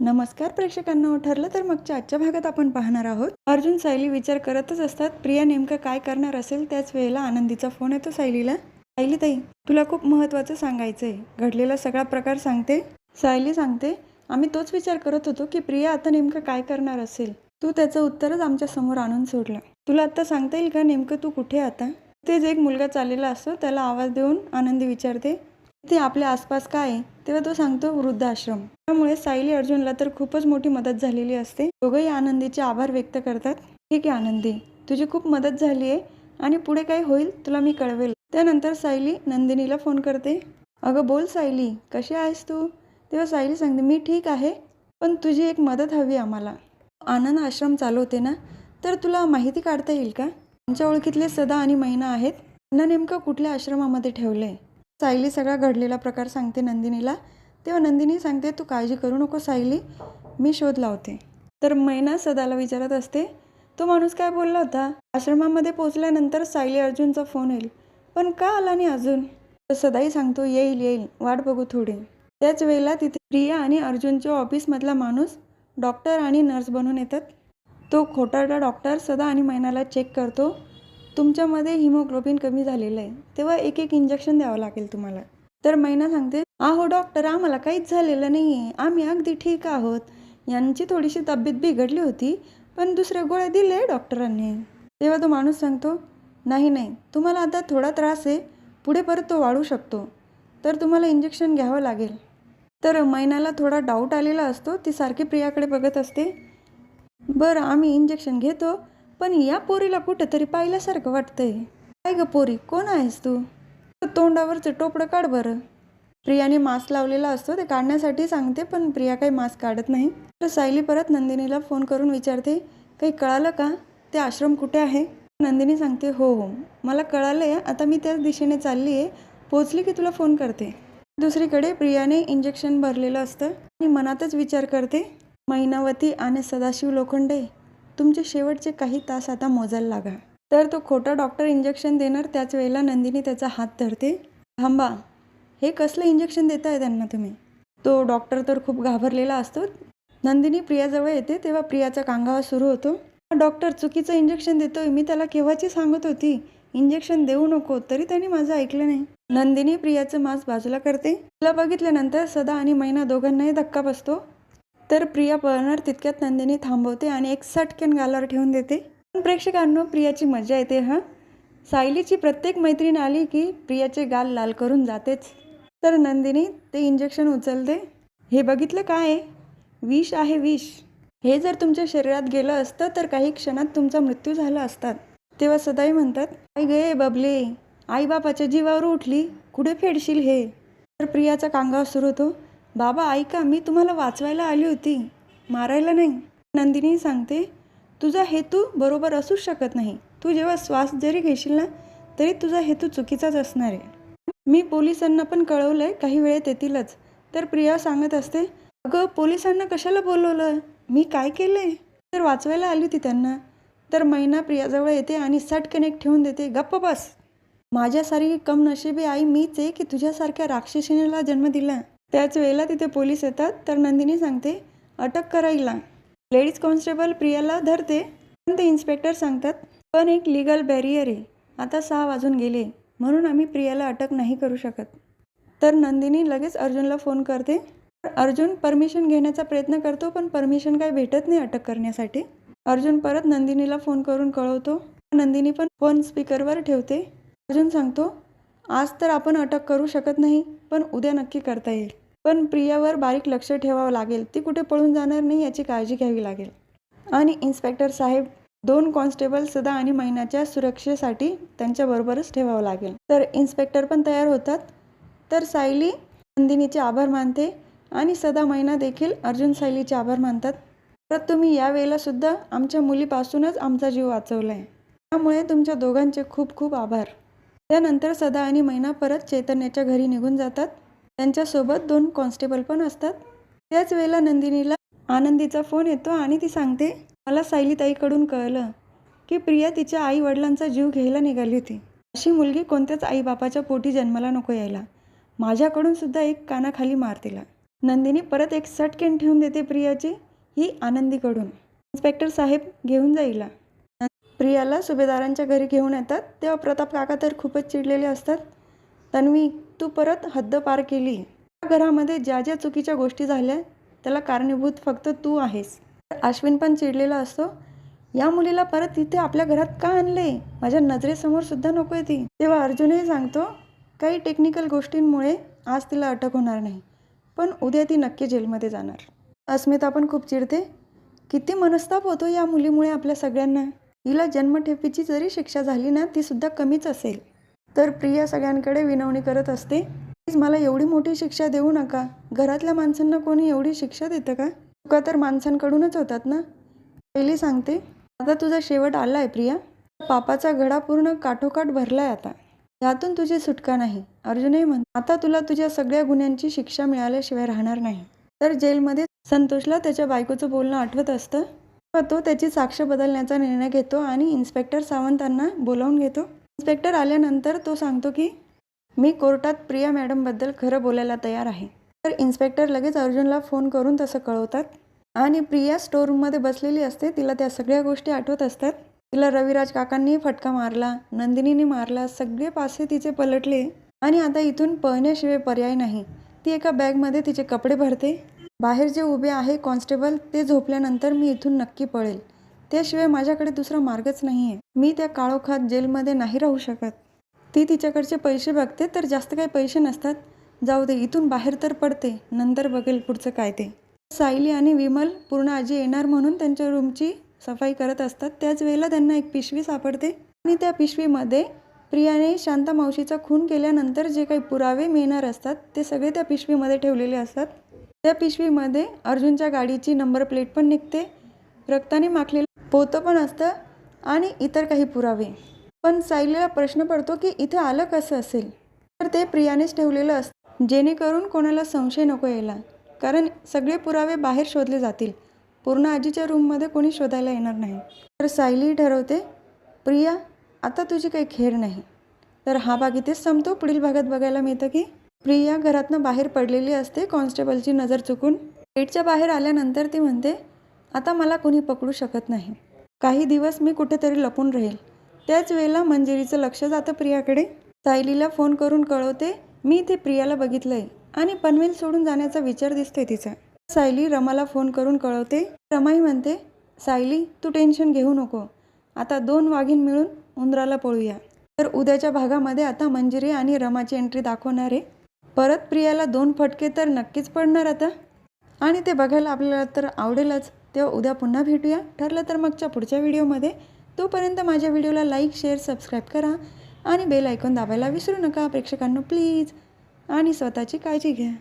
नमस्कार प्रेक्षकांना. ठरलं तर मागच्या आजच्या भागात आपण पाहणार आहोत. अर्जुन सायली विचार करतच असतात प्रिया नेमकं काय करणार असेल. त्याच वेळेला आनंदीचा फोन येतो सायलीला. सायली ताई, तुला खूप महत्त्वाचं सांगायचंय. घडलेला सगळा प्रकार सांगते. सायली सांगते, आम्ही तोच विचार करत होतो की प्रिया आता नेमकं काय करणार असेल. तू त्याचं उत्तरच आमच्या समोर आणून सोडलं. तुला आता सांगता येईल का नेमकं तू कुठे आता? तेच एक मुलगा चाललेला असतो, त्याला आवाज देऊन आनंदी विचारते ते आपल्या आसपास काय आहे. तेव्हा तो सांगतो वृद्धाश्रम. त्यामुळे सायली अर्जुनला तर खूपच मोठी मदत झालेली असते. दोघंही आनंदीचे आभार व्यक्त करतात. ठीक आहे आनंदी, तुझी खूप मदत झाली आहे आणि पुढे काय होईल तुला मी कळवेल. त्यानंतर सायली नंदिनीला फोन करते. अगं बोल सायली, कशी आहेस तू? तेव्हा सायली सांगते, मी ठीक आहे, पण तुझी एक मदत हवी आम्हाला. आनंद आश्रम चालवते ना, तर तुला माहिती काढता येईल का? आमच्या ओळखीतले सदा आणि मैना आहेत, त्यांना नेमकं कुठल्या आश्रमामध्ये ठेवलंय? सायली सगळा घडलेला प्रकार सांगते नंदिनीला. तेव्हा नंदिनी सांगते, तू काळजी करू नको सायली, मी शोध लावते. तर मैना सदाला विचारत असते, तो माणूस काय बोलला होता? आश्रमामध्ये पोहोचल्यानंतर सायली अर्जुनचा फोन येईल, पण का आला नाही अजून? तर सदाही सांगतो, येईल येईल, वाट बघू थोडी. त्याच वेळेला तिथे प्रिया आणि अर्जुनच्या ऑफिसमधला माणूस डॉक्टर आणि नर्स बनून येतात. तो खोटारडा डॉक्टर सदा आणि मैनाला चेक करतो. तुमच्यामध्ये हिमोग्लोबिन कमी झालेलं आहे, तेव्हा एक एक इंजेक्शन द्यावं लागेल तुम्हाला. तर मैना सांगते, आहो डॉक्टर, आम्हाला काहीच झालेलं नाही आहे, आम्ही अगदी ठीक आहोत. यांची थोडीशी तब्येत बिघडली होती, पण दुसऱ्या गोळ्या दिले डॉक्टरांनी. तेव्हा तो माणूस सांगतो, नाही नाही, तुम्हाला आता थोडा त्रास आहे, पुढे परत तो वाढू शकतो, तर तुम्हाला इंजेक्शन घ्यावं लागेल. तर मैनाला थोडा डाऊट आलेला असतो. ती सारखी प्रियाकडे बघत असते. बरं, आम्ही इंजेक्शन घेतो, पण या पोरीला कुठंतरी पाहिल्यासारखं वाटतंय. काय ग पोरी, कोण आहेस तू? तोंडावरचं टोपडं काढ बरं. प्रियाने मास्क लावलेला असतो, ते काढण्यासाठी सांगते, पण प्रिया काही मास्क काढत नाही. तर सायली परत नंदिनीला फोन करून विचारते, काही कळालं का? ते आश्रम कुठे आहे? नंदिनी सांगते, हो हो, मला कळालंय, आता मी त्याच दिशेने चालली आहे, पोचली की तुला फोन करते. दुसरीकडे प्रियाने इंजेक्शन भरलेलं असतं आणि मनातच विचार करते, मैनावती आणि सदाशिव लोखंडे, तुमचे शेवटचे काही तास आता मोजायला लागा. तर तो खोटा डॉक्टर इंजेक्शन देणार. त्याच वेळेला नंदिनी त्याचा हात धरते. थांबा, हे कसलं इंजेक्शन देताय त्यांना तुम्ही? तो डॉक्टर तर खूप घाबरलेला असतो. नंदिनी प्रियाजवळ येते, तेव्हा प्रियाचा कांगावा सुरू होतो. डॉक्टर चुकीचं इंजेक्शन देतोय, मी त्याला केव्हाची सांगत होती इंजेक्शन देऊ नको, तरी त्यांनी माझं ऐकलं नाही. नंदिनी प्रियाचं मास्क बाजूला करते. तिला बघितल्यानंतर सदा आणि मैना दोघांनाही धक्का बसतो. तर प्रिया पळणार तितक्यात नंदिनी थांबवते आणि एक सटकन गालावर ठेवून देते. पण प्रेक्षकांनो, प्रियाची मजा येते हां. सायलीची प्रत्येक मैत्रीण आली की प्रियाचे गाल लाल करून जातेच. तर नंदिनी ते इंजेक्शन उचलते. हे बघितलं काय आहे? विष आहे, विष. हे जर तुमच्या शरीरात गेलं असतं तर काही क्षणात तुमचा मृत्यू झाला असता. तेव्हा सदाही म्हणतात, आई गे बबले, आईबापाच्या जीवावर उठली, कुठे फेडशील हे? तर प्रियाचा कांगावा सुरू होतो. बाबा ऐका, मी तुम्हाला वाचवायला आली होती, मारायला नाही. नंदिनी सांगते, तुझा हेतू बरोबर असूच शकत नाही. तू जेव्हा श्वास जरी घेशील ना, तरी तुझा हेतू चुकीचाच असणार आहे. मी पोलिसांना पण कळवलंय, काही वेळेत येतीलच. तर प्रिया सांगत असते, अगं पोलिसांना कशाला बोलवलं? मी काय केलंय? तर वाचवायला आली होती त्यांना. तर मैना प्रियाजवळ येते आणि सटकन एक ठेवून देते. गप्प बस. माझ्यासारखी कमनशिबी आई मीच आहे की तुझ्यासारख्या राक्षसीला जन्म दिला. त्याच वेळेला तिथे पोलीस येतात. तर नंदिनी सांगते, अटक करायला. लेडीज कॉन्स्टेबल प्रियाला धरते, पण ते इन्स्पेक्टर सांगतात, पण एक लीगल बॅरियर आहे, आता 6 वाजून गेले, म्हणून आम्ही प्रियाला अटक नाही करू शकत. तर नंदिनी लगेच अर्जुनला फोन करते. अर्जुन परमिशन घेण्याचा प्रयत्न करतो, पण परमिशन काही भेटत नाही अटक करण्यासाठी. अर्जुन परत नंदिनीला फोन करून कळवतो. नंदिनी पण फोन स्पीकरवर ठेवते. अर्जुन सांगतो, आज तर आपण अटक करू शकत नाही, पण उद्या नक्की करता येईल. पण प्रियावर बारीक लक्ष ठेवावं लागेल, ती कुठे पळून जाणार नाही याची काळजी घ्यावी लागेल. आणि इन्स्पेक्टर साहेब, 2 कॉन्स्टेबल सदा आणि मैनाच्या सुरक्षेसाठी त्यांच्याबरोबरच ठेवावं लागेल. तर इन्स्पेक्टर पण तयार होतात. तर सायली नंदिनीचे आभार मानते आणि सदा मैना देखील अर्जुन सायलीचे आभार मानतात. तर तुम्ही या वेळेला सुद्धा आमच्या मुलीपासूनच आमचा जीव वाचवला आहे, त्यामुळे तुमच्या दोघांचे खूप खूप आभार. त्यानंतर सदा आणि मैना परत चैतन्याच्या घरी निघून जातात. त्यांच्यासोबत 2 कॉन्स्टेबल पण असतात. त्याच वेळेला नंदिनीला आनंदीचा फोन येतो आणि ती सांगते, मला सायलीताईकडून कळलं की प्रिया तिच्या आई वडिलांचा जीव घ्यायला निघाली होती. अशी मुलगी कोणत्याच आईबापाच्या पोटी जन्माला नको यायला. माझ्याकडून सुद्धा एक कानाखाली मार तिला. नंदिनी परत एक सटकेन ठेवून देते प्रियाची ही आनंदीकडून. इन्स्पेक्टर साहेब घेऊन जाईला. प्रियाला सुभेदारांच्या घरी घेऊन येतात तेव्हा प्रताप काका तर खूपच चिडलेले असतात. तन्वी, तू परत हद्द पार केली. या घरामध्ये ज्या ज्या चुकीच्या गोष्टी झाल्या त्याला कारणीभूत फक्त तू आहेस. अश्विन पण चिडलेला असतो. या मुलीला परत इथे आपल्या घरात का आणले? माझ्या नजरेसमोर सुद्धा नको आहे ती. तेव्हा अर्जुनही सांगतो काही टेक्निकल गोष्टींमुळे आज तिला अटक होणार नाही, पण उद्या ती नक्की जेलमध्ये जाणार. अस्मिता पण खूप चिडते. किती मनस्ताप होतो या मुलीमुळे आपल्या सगळ्यांना. हिला जन्मठेपेची जरी शिक्षा झाली ना ती सुद्धा कमीच असेल. तर प्रिया सगळ्यांकडे विनवणी करत असते, प्लीज मला एवढी मोठी शिक्षा देऊ नका. घरातल्या माणसांना कोणी एवढी शिक्षा देतं का? चुका तर माणसांकडूनच होतात ना. पहिली सांगते, आता तुझा शेवट आला आहे प्रिया. पापाचा घडा पूर्ण काठोकाठ भरलाय आता. यातून तुझी सुटका नाही. अर्जुनही म्हणतो, आता तुला तुझ्या सगळ्या गुन्ह्यांची शिक्षा मिळाल्याशिवाय राहणार नाही. तर जेलमध्ये संतोषला त्याच्या बायकोचं बोलणं आठवत असतं. तो त्याची साक्ष बदलण्याचा निर्णय घेतो आणि इन्स्पेक्टर सावंतांना बोलावून घेतो. इन्स्पेक्टर आल्यानंतर तो सांगतो की मी कोर्टात प्रिया मॅडमबद्दल खरं बोलायला तयार आहे. तर इन्स्पेक्टर लगेच अर्जुनला फोन करून तसं कळवतात. आणि प्रिया स्टोअरूममध्ये बसलेली असते. तिला त्या सगळ्या गोष्टी आठवत असतात. तिला रविराज काकांनी फटका मारला, नंदिनीने मारला, सगळे पासे तिचे पलटले आणि आता इथून पळण्याशिवाय पर्याय नाही. ती एका बॅगमध्ये तिचे कपडे भरते. बाहेर जे उभे आहे कॉन्स्टेबल ते झोपल्यानंतर मी इथून नक्की पळेल. त्याशिवाय माझ्याकडे दुसरा मार्गच नाही आहे. मी त्या काळोखात जेलमध्ये नाही राहू शकत. ती तिच्याकडचे पैसे बघते तर जास्त काही पैसे नसतात. जाऊ दे, इथून बाहेर तर पडते, नंतर बघेल पुढचं काय ते. सायली आणि विमल पूर्ण आजी येणार म्हणून त्यांच्या रूमची सफाई करत असतात. त्याच वेळेला त्यांना एक पिशवी सापडते आणि त्या पिशवीमध्ये प्रियाने शांता मावशीचा खून केल्यानंतर जे काही पुरावे मिळणार असतात ते सगळे त्या पिशवीमध्ये ठेवलेले असतात. त्या पिशवीमध्ये अर्जुनच्या गाडीची नंबर प्लेट पण निघते, रक्ताने माखलेलं पोतं पण असतं आणि इतर काही पुरावे. पण सायलीला प्रश्न पडतो की इथे आलं कसं असेल. तर ते प्रियानेच ठेवलेलं असतं जेणेकरून कोणाला संशय नको यायला, कारण सगळे पुरावे बाहेर शोधले जातील. पूर्ण आजीच्या रूममध्ये कोणी शोधायला येणार नाही. तर सायली ठरवते, प्रिया आता तुझी काही खेर नाही. तर हा भाग इथेच संपतो. पुढील भागात बघायला मिळतं की प्रिया घरातनं बाहेर पडलेली असते कॉन्स्टेबलची नजर चुकून. गेटच्या बाहेर आल्यानंतर ती म्हणते, आता मला कोणी पकडू शकत नाही. काही दिवस मी कुठेतरी लपून राहील. त्याच वेळेला मंजिरीचं लक्ष जातं प्रियाकडे. सायलीला फोन करून कळवते, मी इथे प्रियाला बघितलंय आणि पनवेल सोडून जाण्याचा विचार दिसतोय तिचा. सायली रमाला फोन करून कळवते. रमाही म्हणते, सायली तू टेन्शन घेऊ नको. आता 2 वाघीण मिळून उंदराला पळूया. तर उद्याच्या भागामध्ये आता मंजिरी आणि रमाची एंट्री दाखवणार आहे. परत प्रियाला 2 फटके तर नक्कीच पडणार आता आणि ते बघायला आपल्याला तर आवडेलच. तेव्हा उद्या पुन्हा भेटूया. ठरलं तर मगच्या पुढच्या व्हिडिओमध्ये. तोपर्यंत माझ्या व्हिडिओला लाईक, शेअर, सबस्क्राईब करा आणि बेल आयकॉन दाबायला विसरू नका प्रेक्षकांनो प्लीज. आणि स्वतःची काळजी घ्या.